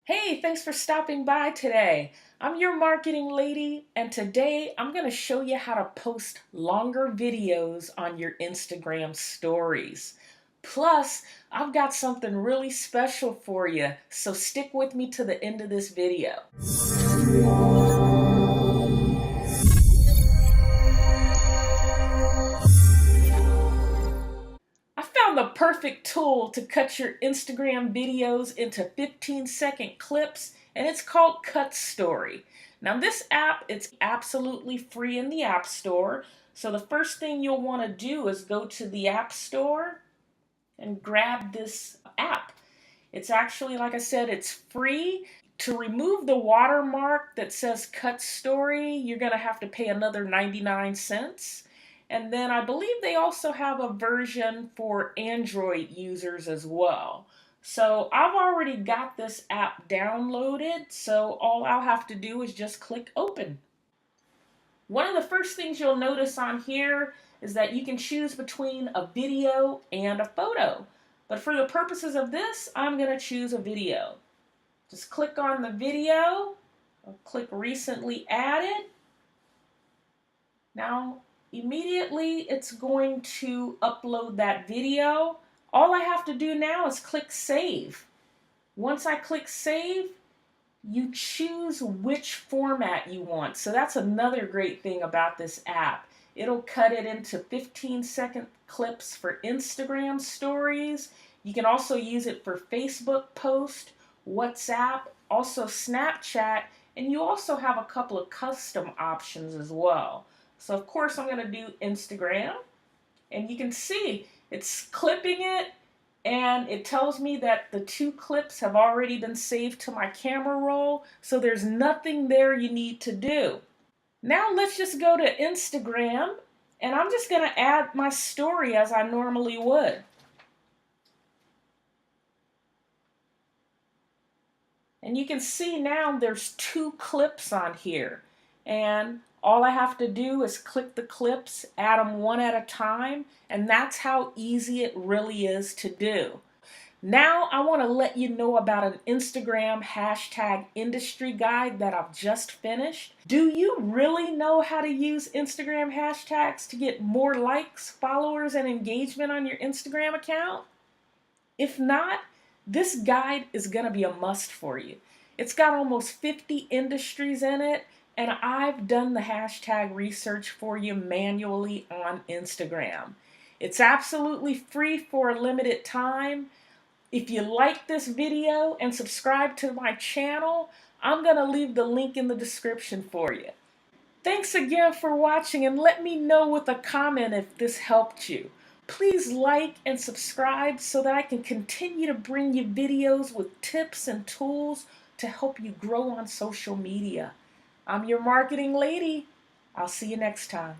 Hey, thanks for stopping by today. I'm your marketing lady, and today I'm going to show you how to post longer videos on your Instagram stories. Plus, I've got something really special for you, so stick with me to the end of this video. I found the perfect tool to cut your Instagram videos into 15-second clips, and it's called Cut Story. Now this app, it's absolutely free in the App Store. So the first thing you'll want to do is go to the App Store and grab this app. It's actually, like I said, it's free. To remove the watermark that says Cut Story, you're going to have to pay another 99 cents. And then I believe they also have a version for Android users as well. So I've already got this app downloaded, so all I'll have to do is just click open. One of the first things you'll notice on here is that you can choose between a video and a photo. But for the purposes of this, I'm going to choose a video. Just click on the video, I'll click recently added. Now immediately it's going to upload that video. All I have to do now is click save. Once I click save, you choose which format you want. So that's another great thing about this app. It'll cut it into 15-second clips for Instagram stories. You can also use it for Facebook post, WhatsApp, also Snapchat, and you also have a couple of custom options as well. So of course I'm going to do Instagram, and you can see it's clipping it, and it tells me that the two clips have already been saved to my camera roll, so there's nothing there you need to do. Now let's just go to Instagram, and I'm just going to add my story as I normally would. And you can see now there's two clips on here, and all I have to do is click the clips, add them one at a time, and that's how easy it really is to do. Now I want to let you know about an Instagram hashtag industry guide that I've just finished. Do you really know how to use Instagram hashtags to get more likes, followers, and engagement on your Instagram account? If not, this guide is going to be a must for you. It's got almost 50 industries in it, and I've done the hashtag research for you manually on Instagram. It's absolutely free for a limited time. If you like this video and subscribe to my channel, I'm going to leave the link in the description for you. Thanks again for watching, and let me know with a comment if this helped you. Please like and subscribe so that I can continue to bring you videos with tips and tools to help you grow on social media. I'm your marketing lady. I'll see you next time.